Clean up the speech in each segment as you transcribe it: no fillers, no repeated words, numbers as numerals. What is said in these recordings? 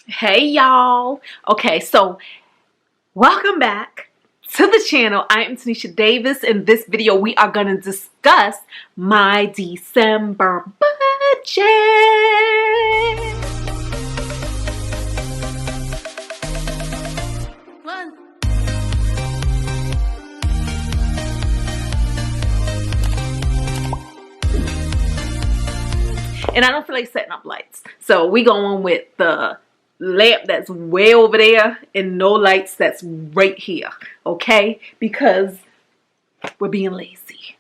Hey y'all. Okay, so welcome back to the channel. I am Tanisha Davis. In this video, we are going to discuss my December budget. And I don't feel like setting up lights. So we going with the lamp that's way over there and no lights that's right here. Okay? Because we're being lazy.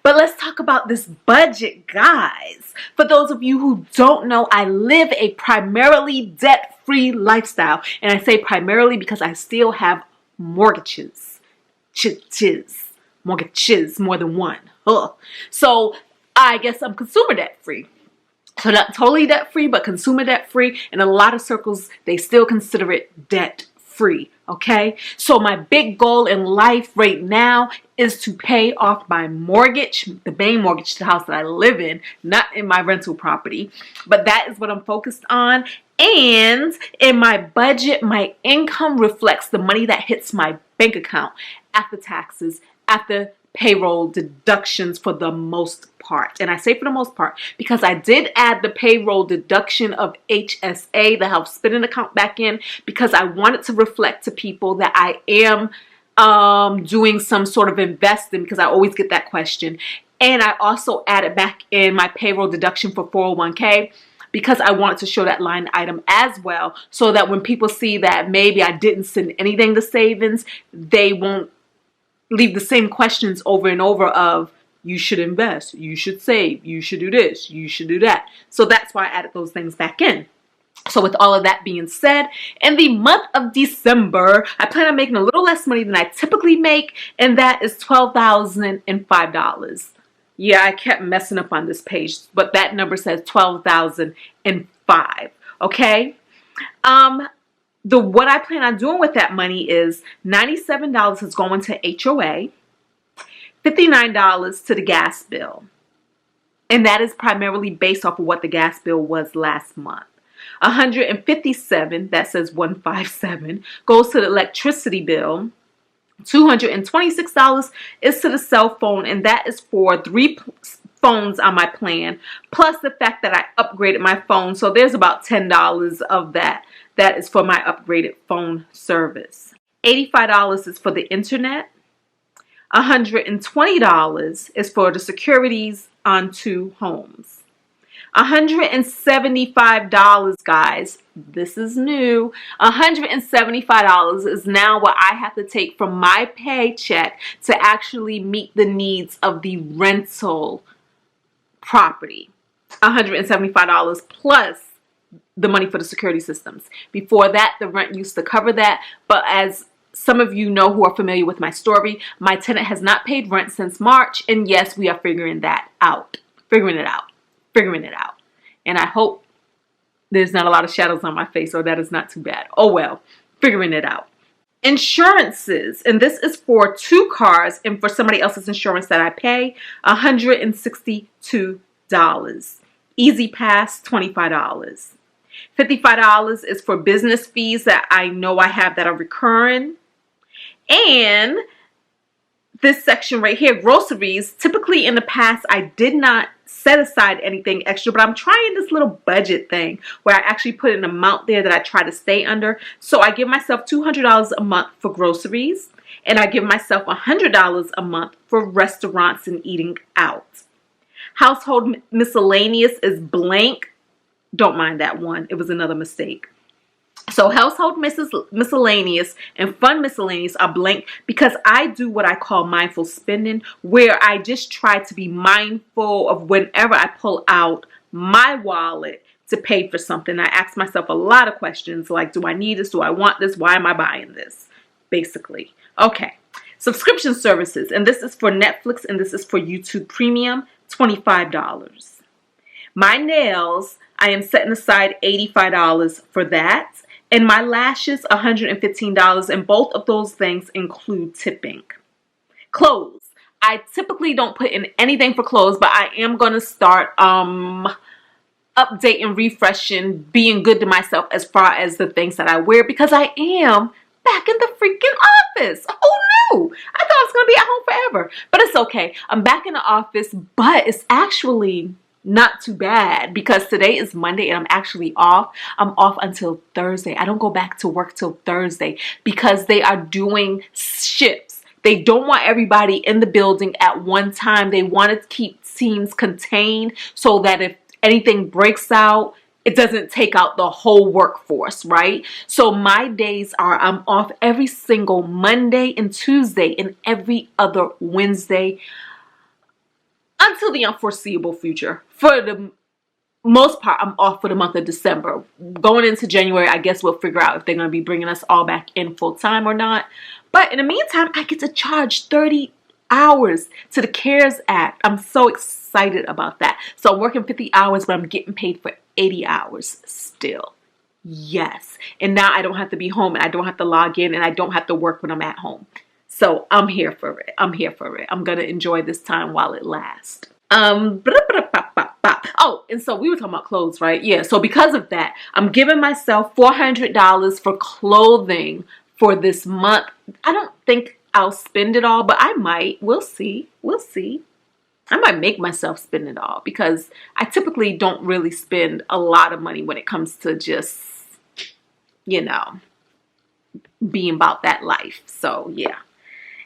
But let's talk about this budget, guys. For those of you who don't know, I live a primarily debt-free lifestyle. And I say primarily because I still have mortgages. Mortgages, more than one. Ugh. So I guess I'm consumer debt-free. So not totally debt-free, but consumer debt-free. In a lot of circles, they still consider it debt-free. Okay? So my big goal in life right now is to pay off my mortgage, the main mortgage to the house that I live in, not in my rental property. But that is what I'm focused on. And in my budget, my income reflects the money that hits my bank account after taxes, after payroll deductions for the most part. And I say for the most part because I did add the payroll deduction of HSA, the health spending account, back in because I wanted to reflect to people that I am doing some sort of investing, because I always get that question. And I also added back in my payroll deduction for 401k because I wanted to show that line item as well, so that when people see that maybe I didn't send anything to savings, they won't leave the same questions over and over of, you should invest, you should save, you should do this, you should do that. So that's why I added those things back in. So with all of that being said, in the month of December, I plan on making a little less money than I typically make, and that is $12,005. Yeah, I kept messing up on this page, but that number says 12,005. Okay? What I plan on doing with that money is $97 is going to HOA, $59 to the gas bill. And that is primarily based off of what the gas bill was last month. $157, that says 157, goes to the electricity bill. $226 is to the cell phone, and that is for 3 phones on my plan, plus the fact that I upgraded my phone. So there's about $10 of that. That is for my upgraded phone service. $85 is for the internet. $120 is for the securities on 2 homes. $175, guys, this is new. $175 is now what I have to take from my paycheck to actually meet the needs of the rental property. $175 plus the money for the security systems. Before that, the rent used to cover that, but as some of you know who are familiar with my story, my tenant has not paid rent since March, and yes, we are figuring that out. Figuring it out. And I hope there's not a lot of shadows on my face, or that is not too bad. Oh well, figuring it out. Insurances, and this is for 2 cars and for somebody else's insurance that I pay, $162. Easy Pass, $25. $55 is for business fees that I know I have that are recurring. And this section right here, groceries, typically in the past I did not set aside anything extra, but I'm trying this little budget thing where I actually put an amount there that I try to stay under. So I give myself $200 a month for groceries, and I give myself $100 a month for restaurants and eating out. Household miscellaneous is blank. Don't mind that one. It was another mistake. So household miscellaneous and fun miscellaneous are blank because I do what I call mindful spending, where I just try to be mindful of whenever I pull out my wallet to pay for something. I ask myself a lot of questions like, do I need this? Do I want this? Why am I buying this? Basically. Okay. Subscription services, and this is for Netflix and this is for YouTube Premium, $25. My nails, I am setting aside $85 for that. And my lashes, $115, and both of those things include tipping. Clothes. I typically don't put in anything for clothes, but I am going to start updating, refreshing, being good to myself as far as the things that I wear, because I am back in the freaking office. Who knew? I thought I was going to be at home forever, but it's okay. I'm back in the office, but it's actually not too bad because today is Monday and I'm actually off. I'm off until Thursday. I don't go back to work till Thursday because they are doing shifts. They don't want everybody in the building at one time. They want to keep teams contained so that if anything breaks out, it doesn't take out the whole workforce, right? So my days are, I'm off every single Monday and Tuesday and every other Wednesday until the unforeseeable future. For the most part, I'm off for the month of December. Going into January, I guess we'll figure out if they're going to be bringing us all back in full time or not. But in the meantime, I get to charge 30 hours to the CARES Act. I'm so excited about that. So I'm working 50 hours, but I'm getting paid for 80 hours still. Yes. And now I don't have to be home and I don't have to log in and I don't have to work when I'm at home. So I'm here for it. I'm here for it. I'm going to enjoy this time while it lasts. Oh, and so we were talking about clothes, right? Yeah. So because of that, I'm giving myself $400 for clothing for this month. I don't think I'll spend it all, but I might. We'll see. We'll see. I might make myself spend it all because I typically don't really spend a lot of money when it comes to just, you know, being about that life. So yeah.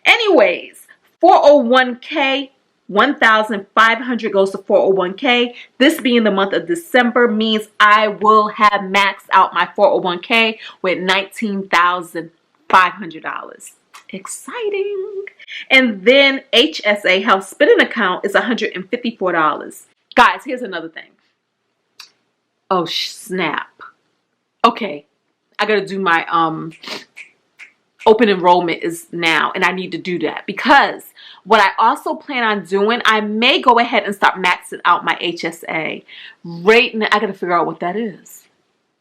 Anyways, 401k, 1,500 goes to 401k. This being the month of December means I will have maxed out my 401k with $19,500. Exciting. And then HSA, health spending account, is $154. Guys, here's another thing. Oh, snap. Okay, I gotta do my open enrollment is now, and I need to do that because what I also plan on doing, I may go ahead and start maxing out my HSA right now. I gotta figure out what that is.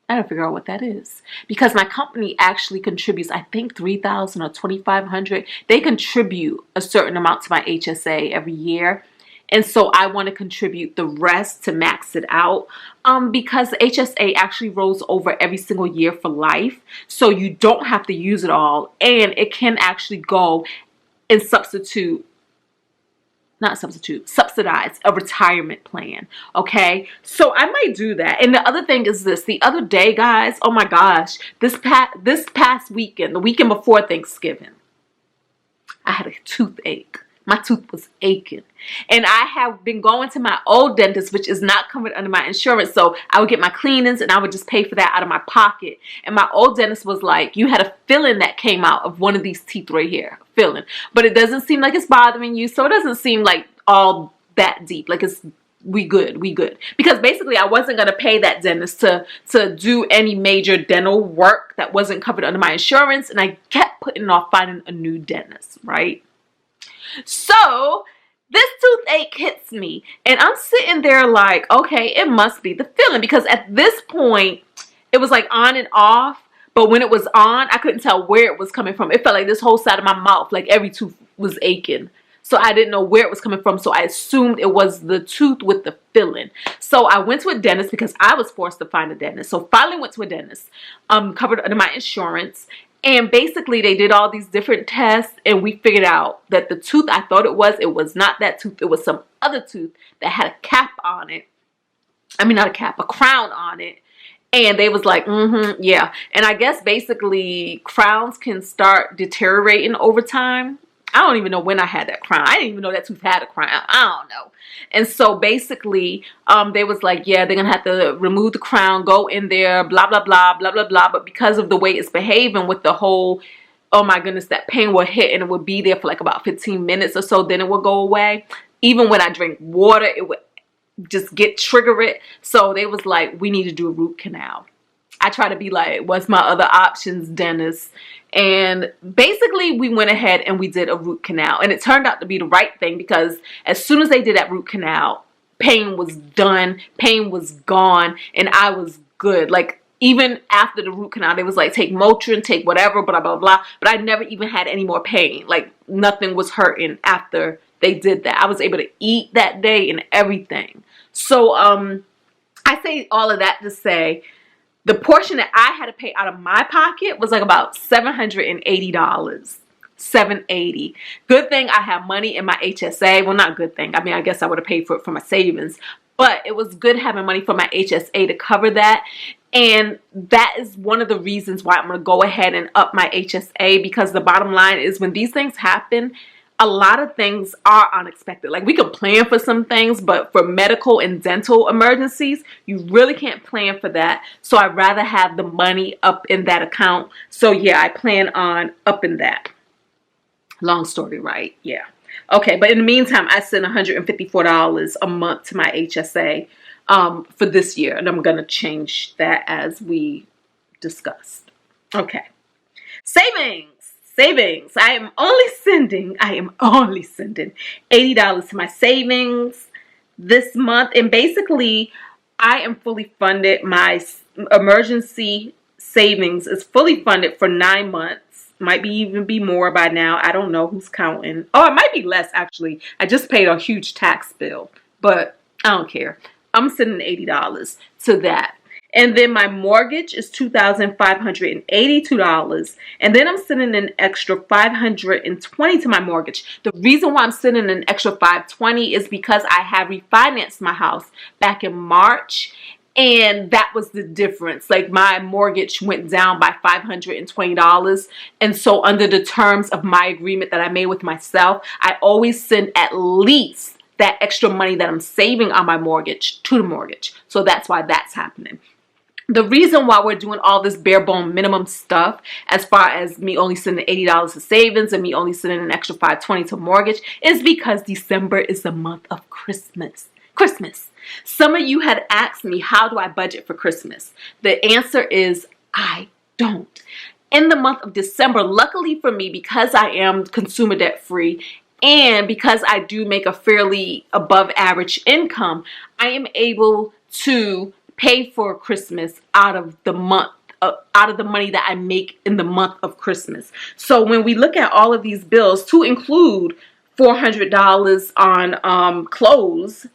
I gotta figure out what that is because my company actually contributes, I think, $3,000 or $2,500. They contribute a certain amount to my HSA every year. And so I want to contribute the rest to max it out because the HSA actually rolls over every single year for life. So you don't have to use it all. And it can actually go and subsidize a retirement plan. Okay. So I might do that. And the other thing is this, the other day, guys, oh my gosh, this past weekend, the weekend before Thanksgiving, I had a toothache. My tooth was aching. And I have been going to my old dentist, which is not covered under my insurance. So I would get my cleanings and I would just pay for that out of my pocket. And my old dentist was like, you had a filling that came out of one of these teeth right here. Filling. But it doesn't seem like it's bothering you. So it doesn't seem like all that deep. Like we good. Because basically I wasn't going to pay that dentist to do any major dental work that wasn't covered under my insurance. And I kept putting off finding a new dentist, right? So this toothache hits me and I'm sitting there like, okay, it must be the filling because at this point it was like on and off. But when it was on, I couldn't tell where it was coming from. It felt like this whole side of my mouth, like every tooth was aching. So I didn't know where it was coming from. So I assumed it was the tooth with the filling. So I went to a dentist because I was forced to find a dentist. So finally went to a dentist covered under my insurance. And basically they did all these different tests and we figured out that the tooth I thought it was not that tooth. It was some other tooth that had a cap on it. I mean, not a cap, a crown on it. And they was like, yeah. And I guess basically crowns can start deteriorating over time. I don't even know when I had that crown. I didn't even know that tooth had a crown. I don't know. And so basically, they was like, yeah, they're going to have to remove the crown, go in there, blah, blah, blah, blah, blah, blah. But because of the way it's behaving with the whole, oh my goodness, that pain will hit and it would be there for like about 15 minutes or so. Then it would go away. Even when I drink water, it would just trigger it. So they was like, we need to do a root canal. I try to be like, what's my other options, dentist? And basically we went ahead and we did a root canal. And it turned out to be the right thing because as soon as they did that root canal, pain was done, pain was gone, and I was good. Like even after the root canal, they was like, take Motrin, take whatever, blah, blah, blah. But I never even had any more pain. Like nothing was hurting after they did that. I was able to eat that day and everything. So, I say all of that to say the portion that I had to pay out of my pocket was like about $780. $780. Good thing I have money in my HSA. Well, not good thing. I mean, I guess I would have paid for it from my savings, but it was good having money for my HSA to cover that. And that is one of the reasons why I'm going to go ahead and up my HSA, because the bottom line is when these things happen, a lot of things are unexpected. Like, we can plan for some things, but for medical and dental emergencies, you really can't plan for that. So I'd rather have the money up in that account. So yeah, I plan on upping that. Long story, right? Yeah. Okay, but in the meantime, I send $154 a month to my HSA for this year, and I'm going to change that as we discussed. Okay. Savings. I am only sending $80 to my savings this month, and basically I am fully funded. My emergency savings is fully funded for 9 months. Might even be more by now. I don't know who's counting. Oh, it might be less actually. I just paid a huge tax bill, but I don't care. I'm sending $80 to that. And then my mortgage is $2,582. And then I'm sending an extra $520 to my mortgage. The reason why I'm sending an extra $520 is because I have refinanced my house back in March. And that was the difference. Like, my mortgage went down by $520. And so under the terms of my agreement that I made with myself, I always send at least that extra money that I'm saving on my mortgage to the mortgage. So that's why that's happening. The reason why we're doing all this bare bone minimum stuff, as far as me only sending $80 to savings and me only sending an extra $520 to mortgage, is because December is the month of Christmas. Some of you had asked me, how do I budget for Christmas? The answer is, I don't. In the month of December, luckily for me, because I am consumer debt free and because I do make a fairly above average income, I am able to pay for Christmas out of the money that I make in the month of Christmas. So when we look at all of these bills, to include $400 on clothes,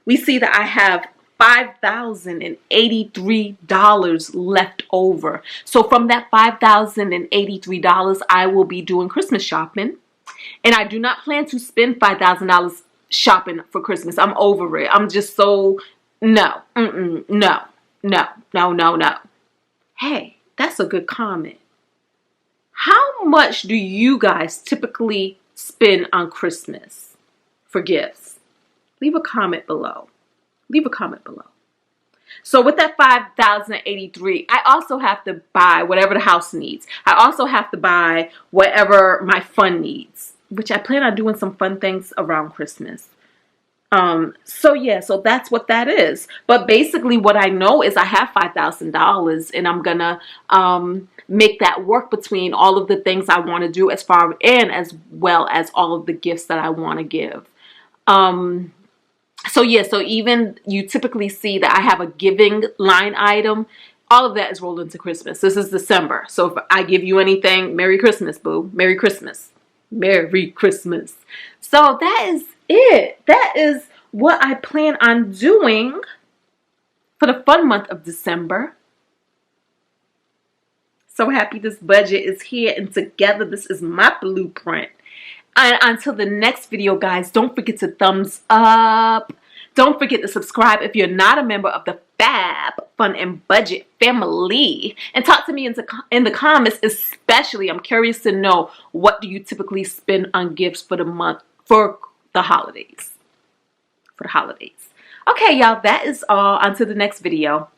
we see that I have $5,083 left over. So from that $5,083, I will be doing Christmas shopping. And I do not plan to spend $5,000 shopping for Christmas. I'm over it. I'm just so, no. Hey, that's a good comment. How much do you guys typically spend on Christmas for gifts? Leave a comment below. So with that $5,083, I also have to buy whatever the house needs. I also have to buy whatever my fun needs, which I plan on doing some fun things around Christmas. So yeah, so that's what that is. But basically what I know is I have $5,000 and I'm gonna make that work between all of the things I want to do as far as well as all of the gifts that I want to give. So yeah, so even you typically see that I have a giving line item. All of that is rolled into Christmas. This is December. So if I give you anything, Merry Christmas, boo. Merry Christmas. Merry Christmas. So that is it. That is what I plan on doing for the fun month of December. So happy this budget is here and together. This is my blueprint. And until the next video, guys, don't forget to thumbs up. Don't forget to subscribe if you're not a member of the Fab, Fun, and Budget family. And talk to me in the comments, especially. I'm curious to know, what do you typically spend on gifts for the month, for the holidays? Okay, y'all, that is all. Until the next video.